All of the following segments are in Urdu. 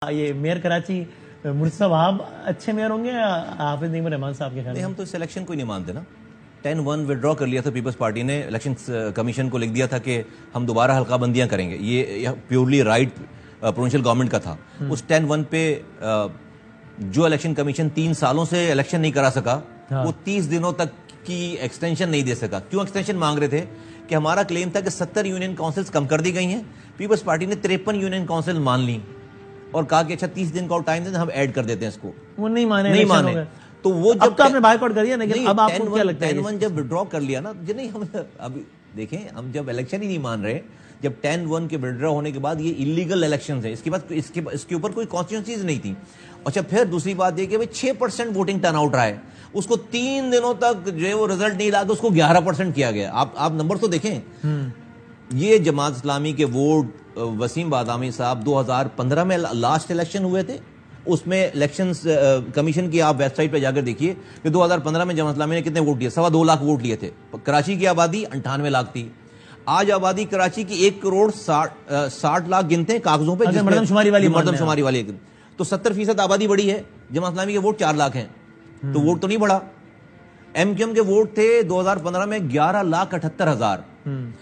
یہ میئر کراچی مرشد صاحب آپ اچھے میئر ہوں گے حافظ نعیم الرحمان صاحب کے خیال میں؟ ہم تو اس الیکشن کو نہیں مانتے نا. 10-1 وڈرا کر لیا تھا پیپلز پارٹی نے, الیکشن کمیشن کو لکھ دیا تھا کہ ہم دوبارہ حلقہ بندیاں کریں گے. یہ پیورلی رائٹ پروونشل گورنمنٹ کا تھا. اس 10-1 پہ جو الیکشن کمیشن 3 سالوں سے الیکشن نہیں کرا سکا, وہ 30 دنوں تک کی ایکسٹینشن نہیں دے سکا. کیوں ایکسٹینشن مانگ رہے تھے؟ کہ ہمارا کلیم تھا کہ 70 یونین کاؤنسلز کم کر دی گئی ہیں. پیپلز پارٹی نے 53 یونین کاؤنسل مان لی اور کہا کہ اچھا 30 دن کا ٹائم دیں, ہم ایڈ کر دیتے ہیں اس کو. وہ نہیں مانے. تو وہ جب تو آپ نے بائیکاٹ کر دیا, لیکن اب آپ کو کیا لگتا ہے 10-1 جب وڈرا کر لیا نا, نہیں ہم اب دیکھیں, ہم جب الیکشن ہی نہیں مان رہے, جب 10-1 کے وڈرا ہونے کے بعد یہ انلیگل الیکشنز ہیں, اس کے بعد اس کے اوپر کوئی کانسٹیٹیوشنز نہیں تھی. اچھا پھر دوسری بات یہ کہ 6% ووٹنگ ٹرن آؤٹ رہا ہے, اس کو 3 دنوں تک جو ہے وہ رزلٹ نہیں لا کے اس کو 11% کیا گیا. آپ نمبر تو دیکھیں. یہ جماعت اسلامی کے ووٹ وسیم بادامی صاحب 2015 میں لاسٹ الیکشن ہوئے تھے, اس میں الیکشنز کمیشن کی آپ ویب سائٹ پہ جا کر دیکھیے کہ 2015 میں جماعت اسلامی نے کتنے ووٹ دیے. 2.25 لاکھ ووٹ لیے تھے. کراچی کی آبادی 98 لاکھ تھی. آج آبادی کراچی کی 1.60 لاکھ گنتے ہیں کاغذوں پہ, مردم شماری والی, تو 70% آبادی بڑی ہے. جماعت اسلامی کے ووٹ 4 لاکھ ہیں, تو ووٹ تو نہیں بڑھا. ایم کیو ایم کے ووٹ تھے 2015 میں 11,78,000.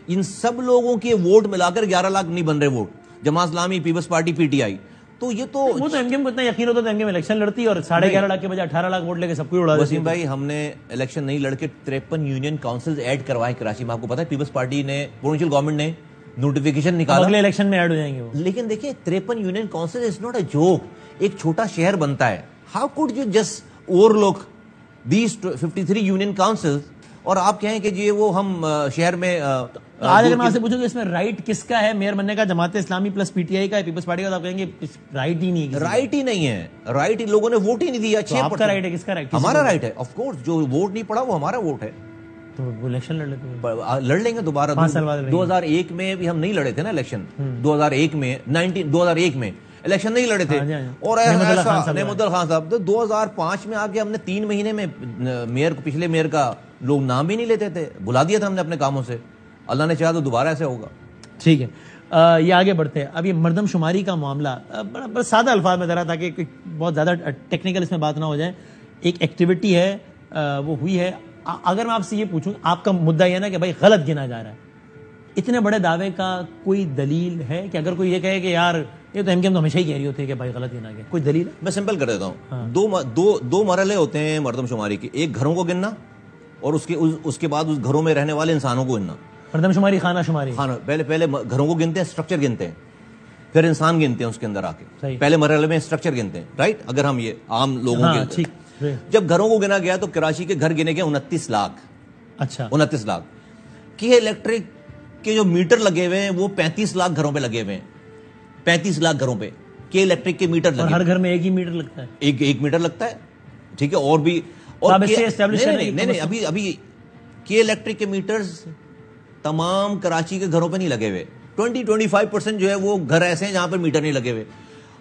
ان سب لوگوں کے ووٹ ملا کر 11 لاکھ نہیں بن رہے vote. Jamaat Islami, Peoples Party, P T I. تو یہ تو وہ تو ایم کیو ایم کو اتنا یقین ہوتا ہے, ایم کیو ایم الیکشن لڑتی اور 11.5 لاکھ کے بجائے 18 لاکھ ووٹ لے کے سب کو اڑا دیتی. وسیم بھائی, ہم نے الیکشن نہیں لڑ کے 53 یونین کاؤنسلز ایڈ کروائے کراچی میں. آپ کو پتا ہے پیپلز پارٹی نے, پروونشل گورنمنٹ نے نوٹیفیکیشن نکالا, اگلے الیکشن میں ایڈ ہو جائیں گے وہ. لیکن دیکھیں 53 union council is not a joke. ایک چھوٹا شہر بنتا ہے. How could you just overlook these 53 union councils اور آپ کہیں کہ جی وہ ہم شہر میں. آج اگر میں آپ سے پوچھوں کہ اس میں رائٹ کس کا ہے میئر بننے کا, جماعت اسلامی پلس پی ٹی آئی کا ہے, پیپلز پارٹی کا, تو آپ کہیں گے رائٹ ہی نہیں ہے. رائٹ ہی نہیں ہے. رائٹ لوگوں نے ووٹ ہی نہیں دیا. آپ کا رائٹ ہے, کس کا رائٹ؟ ہمارا رائٹ ہے آف کورس. جو ووٹ نہیں پڑا وہ ہمارا ووٹ ہے. تو وہ الیکشن لڑ لیتے ہیں, لڑ لیں گے دوبارہ. 5 سال بعد 2001 میں بھی ہم نہیں لڑے تھے نا الیکشن. 2001 میں 2001 میں الیکشن نہیں لڑے تھے. اور نعمت اللہ خان صاحب 2005 میں آ کے ہم نے 3 مہینے میں میئر, پچھلے میئر کا لوگ نام بھی نہیں لیتے تھے, بلا دیا تھا ہم نے اپنے کاموں سے. اللہ نے چاہا تو دوبارہ ایسے ہوگا. ٹھیک ہے, یہ آگے بڑھتے ہیں. اب یہ مردم شماری کا معاملہ بڑا سادہ الفاظ میں ذرا, تاکہ بہت زیادہ ٹیکنیکل اس میں بات نہ ہو جائے. ایک ایکٹیویٹی ہے وہ ہوئی ہے. اگر میں آپ سے یہ پوچھوں, آپ کا مدعا یہ نا کہ بھائی غلط گنا جا رہا ہے, اتنے بڑے دعوے کا کوئی دلیل ہے کہ اگر کوئی یہ کہے کہ یار یہ تو ایم کیو ایم تو ہمیشہ ہی کہہ رہی ہوتی ہے کہ بھائی غلط گنا گیا, کوئی دلیل ہے؟ میں سمپل کر دیتا ہوں. دو مرحلے ہوتے ہیں مردم شماری کے. ایک گھروں کو گننا اور اس کے بعد اس گھروں میں رہنے والے انسانوں کو گننا. مردم شماری, خانہ شماری. پہلے گھروں کو گنتے ہیں, اسٹرکچر گنتے ہیں, پھر انسان گنتے ہیں اس کے اندر آ کے. پہلے مرحلے میں اسٹرکچر گنتے ہیں, رائٹ. اگر ہم یہ عام لوگوں کے, جب گھروں کو گنا گیا تو کراچی کے گھر گنے گئے 29 لاکھ. اچھا 29 لاکھ کی الیکٹرک کے جو میٹر لگے ہوئے ہیں وہ 35 لاکھ گھروں پہ لگے ہوئے ہیں. 35 لاکھ گھروں پہ کے الیکٹرک کے میٹر لگے. ہر گھر میں ایک ہی میٹر لگتا ہے, ایک میٹر لگتا ہے. ٹھیک ہے, اور بھی اور نہیں ابھی کے الیکٹرک کے میٹرز تمام کراچی کے گھروں پہ نہیں لگے ہوئے. 20-25% جو ہے وہ گھر ایسے ہیں جہاں پر میٹر نہیں لگے ہوئے.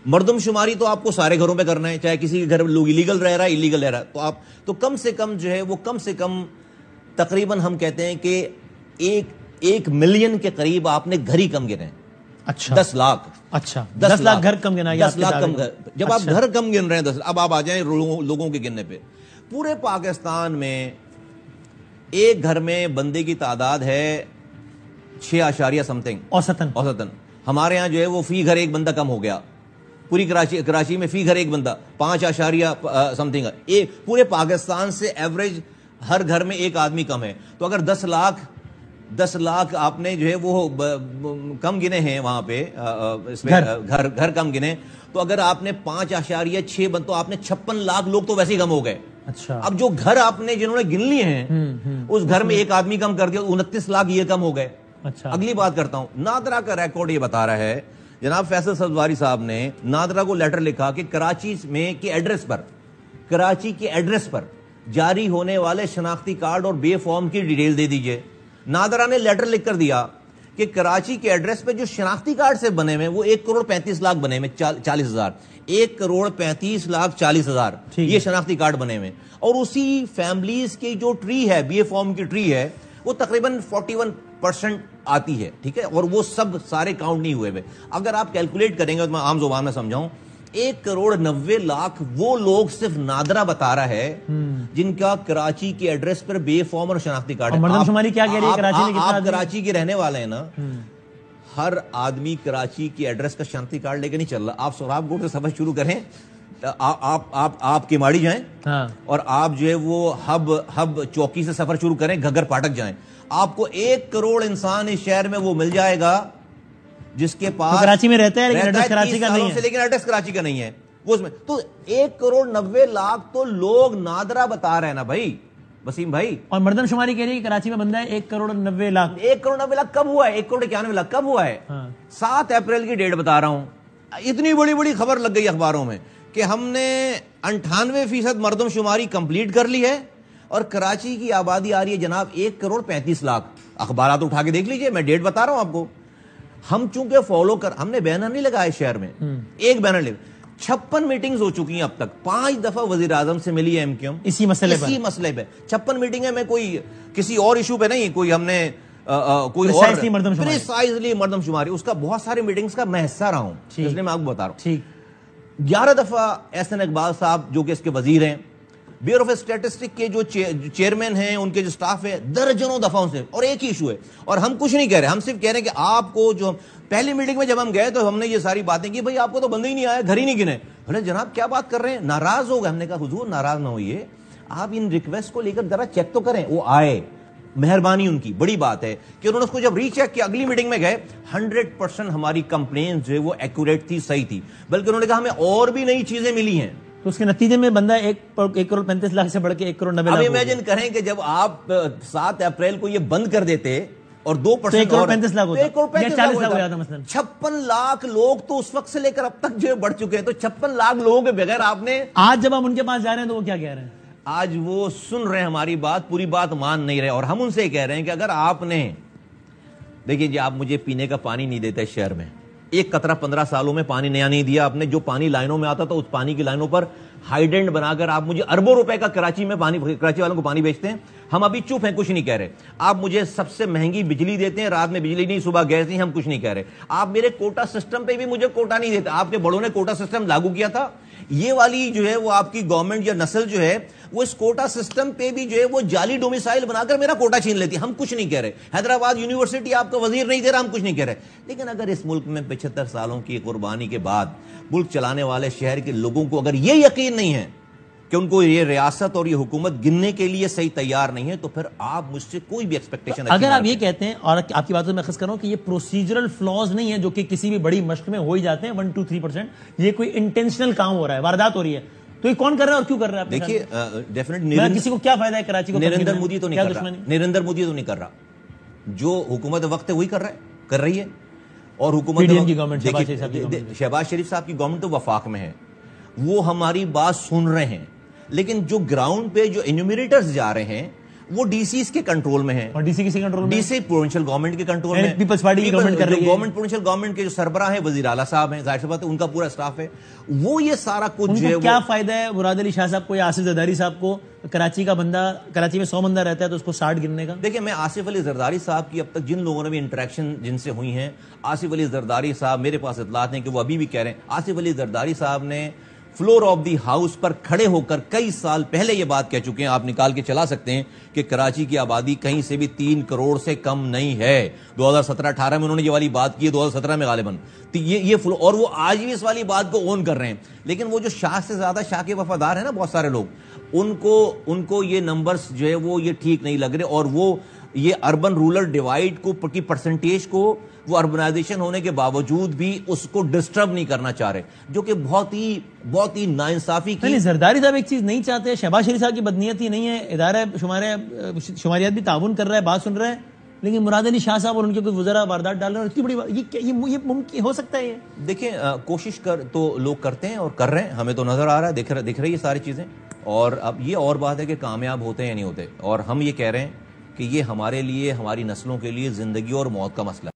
مردم شماری تو آپ کو سارے گھروں پہ کرنا ہے, چاہے کسی کے گھر لوگ الیگل رہ رہا ہے, الیگل رہ رہا ہے, تو آپ تو کم سے کم جو ہے وہ کم سے کم تقریباً ہم کہتے ہیں کہ 1 ملین کے قریب آپ نے گھر ہی کم گنے. اچھا 10 لاکھ. اچھا 10 لاکھ گھر کم گنا. 10 لاکھ کم گھر. جب آپ گھر کم گن رہے ہیں 10, اب آپ آ جائیں لوگوں کے گننے پہ. پورے پاکستان میں ایک گھر میں بندے کی تعداد ہے 6 سمتنگ اوسطن. ہمارے یہاں جو ہے وہ فی گھر ایک بندہ کم ہو گیا. پوری کراچی میں فی گھر ایک بندہ 5 سمتنگ. پورے پاکستان سے ایوریج ہر گھر میں ایک آدمی کم ہے. تو اگر 10 لاکھ آپ نے جو ہے وہ کم گنے ہیں وہاں پہ, اس میں گھر کم گنے, تو اگر آپ نے 5.6 تو آپ نے 56 لاکھ لوگ تو ویسے ہی کم ہو گئے. اچھا, اب جو گھر آپ نے جنہوں نے گن لیے ہیں اس گھر میں ایک آدمی کم کر دیا, 29 لاکھ یہ کم ہو گئے. اچھا, اگلی بات کرتا ہوں. نادرا کا ریکارڈ یہ بتا رہا ہے, جناب فیصل سبزواری صاحب نے نادرا کو لیٹر لکھا کہ کراچی کے ایڈریس پر جاری ہونے والے شناختی کارڈ اور بے فارم کی ڈیٹیل دے دیجئے. نادرا نے لیٹر لکھ کر دیا کہ کراچی کے ایڈریس پہ جو شناختی کارڈ سے بنے ہوئے وہ 1,35,00,000 بنے ہوئے, 40,000. 1,35,40,000 یہ شناختی کارڈ بنے ہوئے. اور اسی فیملیز کی جو ٹری ہے, بی اے فارم کی ٹری ہے, وہ تقریباً 41% آتی ہے. ٹھیک ہے, اور وہ سب سارے کاؤنٹ نہیں ہوئے ہوئے. اگر آپ کیلکولیٹ کریں گے تو میں عام زبان میں سمجھاؤں 1,90,00,000 وہ لوگ صرف نادرا بتا رہا ہے جن کا کراچی کے ایڈریس پر بے فارم اور شناختی کارڈ ہے. مردم شماری کیا کہہ رہی ہے کراچی میں کتنا؟ آپ کراچی کے رہنے والے ہیں نا, ہر آدمی کراچی کے ایڈریس کا شناختی کارڈ لے کے نہیں چل رہا. آپ سوراب گوٹ سے سفر شروع کریں, آپ کیماڑی جائیں اور آپ جو ہے وہ ہب چوکی سے سفر شروع کریں, گھگر پاٹک جائیں, آپ کو 1 کروڑ انسان اس شہر میں وہ مل جائے گا جس کے پاس کراچی میں رہتا ہے لیکن ایڈریس کراچی کا نہیں ہے, لیکن ایڈریس کراچی کا نہیں ہے وہ اس میں. تو 1,90,00,000 تو لوگ نادرا بتا رہے ہیں نا بھائی وسیم بھائی. اور مردم شماری کہہ رہی ہے کہ کراچی میں بندہ ہے 1,90,00,000. 1,90,00,000 کب ہوا ہے؟ 1,91,00,000 کب ہوا ہے؟ 7 اپریل کی ڈیٹ بتا رہا ہوں. اتنی بڑی خبر لگ گئی اخباروں میں کہ ہم نے 98% مردم شماری کمپلیٹ کر لی ہے اور کراچی کی آبادی آ رہی ہے جناب 1,35,00,000. اخبارات اٹھا کے دیکھ لیجئے, میں ڈیٹ بتا رہا ہوں آپ کو. ہم چونکہ فالو ہم نے بینر نہیں لگایا شہر میں, ایک بینر لے 56 میٹنگز ہو چکی ہیں اب تک, 5 دفعہ وزیر اعظم سے ملی ہے ایم کیو ایم اسی مسئلے پہ. 56 میٹنگیں میں کوئی کسی اور ایشو پہ نہیں, کوئی ہم نے کوئی اور پریسائزلی مردم شماری, اس کا بہت سارے میٹنگز کا میں حصہ رہا ہوں, اس لیے میں آپ کو بتا رہا ہوں. 11 دفعہ احسن اقبال صاحب جو کہ اس کے وزیر ہیں, بیورو آف اسٹیٹسٹک کے جو چیئرمین ہیں, ان کے جو سٹاف ہے, درجنوں دفعہ ان سے, اور ایک ہی ایشو ہے. اور ہم کچھ نہیں کہہ رہے, ہم صرف کہہ رہے ہیں کہ آپ کو جو پہلی میٹنگ میں جب ہم گئے تو ہم نے یہ ساری باتیں کی, بھائی آپ کو تو بندے ہی نہیں آیا, گھر ہی نہیں گنے. بھلے جناب کیا بات کر رہے ہیں, ناراض ہو گئے. ہم نے کہا حضور ناراض نہ ہوئیے, آپ ان ریکویسٹ کو لے کر ذرا چیک تو کریں. وہ آئے, مہربانی ان کی, بڑی بات ہے کہ انہوں نے اس کو جب ری چیک کیا, اگلی میٹنگ میں گئے, 100% ہماری کمپلین جو ہے وہ ایکوریٹ تھی, صحیح تھی. بلکہ انہوں نے کہا ہمیں اور بھی نئی چیزیں ملی ہیں. تو اس کے نتیجے میں بندہ 1,35,00,000 سے بڑھ کے 1,90,00,000. اب امیجن کریں کہ جب آپ 7 اپریل کو یہ بند کر دیتے اور 2% 1,35,00,000 ہو جاتا. مثلا 56 لاکھ لوگ تو اس وقت سے لے کر اب تک جو بڑھ چکے ہیں. تو 56 لاکھ لوگوں کے بغیر آپ نے, آج جب ہم ان کے پاس جا رہے ہیں تو وہ کیا کہہ رہے ہیں؟ آج وہ سن رہے ہیں ہماری بات, پوری بات مان نہیں رہے. اور ہم ان سے کہہ رہے ہیں کہ اگر آپ نے, دیکھیے جی, آپ مجھے پینے کا پانی نہیں دیتے شہر میں, ایک قطرہ 15 سالوں میں پانی نیا نہیں دیا آپ نے. جو پانی لائنوں میں آتا تھا, اس پانی کی لائنوں پر ہائیڈنٹ بنا کر آپ مجھے اربوں روپے کا کراچی میں پانی, کراچی والوں کو پانی بیچتے ہیں. ہم ابھی چپ ہیں, کچھ نہیں کہہ رہے. آپ مجھے سب سے مہنگی بجلی دیتے ہیں, رات میں بجلی نہیں, صبح گیس نہیں, ہم کچھ نہیں کہہ رہے. آپ میرے کوٹا سسٹم پہ بھی مجھے کوٹا نہیں دیتے. آپ کے بڑوں نے کوٹا سسٹم لاگو کیا تھا. یہ والی جو ہے وہ آپ کی گورنمنٹ یا نسل جو ہے وہ اس کوٹا سسٹم پہ بھی جو ہے وہ جعلی ڈومیسائل بنا کر میرا کوٹا چھین لیتی ہے. ہم کچھ نہیں کہہ رہے. حیدرآباد یونیورسٹی آپ کا وزیر نہیں دے رہا, ہم کچھ نہیں کہہ رہے. لیکن اگر اس ملک میں 75 سالوں کی قربانی کے بعد ملک چلانے والے شہر کے لوگوں کو اگر یہ یقین نہیں ہے کہ ان کو یہ ریاست اور یہ حکومت گننے کے لیے صحیح تیار نہیں ہے, تو پھر آپ مجھ سے کوئی بھی ایکسپیکٹیشن, اگر آپ یہ کہتے ہیں, اور آپ کی باتوں میں خاص کروں کہ یہ پروسیجرل فلاز نہیں ہے جو کہ کسی بھی بڑی مشق میں ہو ہی جاتے ہیں 1-2-3%, یہ کوئی انٹینشنل کام ہو رہا ہے, واردات ہو رہی ہے, تو یہ کون کر رہا ہے اور کیوں کر رہا ہے؟ دیکھیے ڈیفینیٹلی کسی کو کیا فائدہ ہے کراچی کو؟ نریندر مودی تو نہیں کر رہا, نریندر مودی تو نہیں کر رہا, جو حکومت وقت ہے وہی کر رہی ہے. اور حکومت شہباز شریف صاحب کی گورنمنٹ تو وفاق میں ہے, وہ ہماری بات سن رہے ہیں. لیکن جو گراؤنڈ پہ جو انیومریٹرز جا رہے ہیں وہ ڈی سیز کے کنٹرول میں ہیں. اور ڈی سی کسی کنٹرول میں؟ ڈی سی پروونشل گورنمنٹ کے کنٹرول میں, پیپلز پارٹی کی گورنمنٹ کر رہی ہے. گورنمنٹ پروونشل گورنمنٹ کے جو سربراہ ہیں وزیر اعلیٰ صاحب ہیں, ظاہر سی بات ہے ان کا پورا اسٹاف ہے. وہ یہ سارا کچھ جو ہے, کیا فائدہ ہے مراد علی شاہ صاحب کو یا آصف زرداری صاحب کو؟ کراچی کا بندہ, کراچی میں 100 بندہ رہتا ہے تو اس کو 60 گننے کا. دیکھیں میں آصف علی زرداری صاحب کی اب تک جن لوگوں نے بھی انٹریکشن جن سے ہوئی ہیں, آصف علی زرداری صاحب میرے پاس اطلاعات ہیں کہ وہ ابھی بھی کہہ رہے ہیں. آصف علی زرداری صاحب نے فلور آف دی ہاؤس پر کھڑے ہو کر کئی سال پہلے یہ بات کہہ چکے ہیں, آپ نکال کے چلا سکتے ہیں, کہ کراچی کی آبادی کہیں سے بھی 3 کروڑ سے کم نہیں ہے. 2017-18 میں انہوں نے یہ والی بات کی ہے, 2017 میں غالباً یہ اور وہ آج بھی اس والی بات کو اون کر رہے ہیں. لیکن وہ جو شاہ سے زیادہ شاہ کے وفادار ہیں نا بہت سارے لوگ, ان کو یہ نمبرز جو ہے وہ یہ ٹھیک نہیں لگ رہے. اور وہ یہ اربن رورل ڈیوائیڈ کو کی پرسنٹیج کو وہ اربنائزیشن ہونے کے باوجود بھی اس کو ڈسٹرب نہیں کرنا چاہ رہے, جو کہ بہت ہی ناانصافی کی. زرداری صاحب ایک چیز نہیں چاہتے, شہباز شریف صاحب کی بدنیتی نہیں ہے, ادارہ شماریات بھی تعاون کر رہا ہے, بات سن رہا ہے, لیکن مراد علی شاہ صاحب اور ان کے کوئی وزراء واردات ڈال رہے ہیں. اتنی بڑی یہ ممکن ہو سکتا ہے؟ دیکھیں کوشش تو لوگ کرتے ہیں اور کر رہے ہیں, ہمیں تو نظر آ رہا ہے, دکھ رہی ہے ساری چیزیں. اور اب یہ اور بات ہے کہ کامیاب ہوتے ہیں یا نہیں ہوتے, اور ہم یہ کہہ رہے ہیں کہ یہ ہمارے لیے, ہماری نسلوں کے لیے زندگی اور موت کا مسئلہ ہے.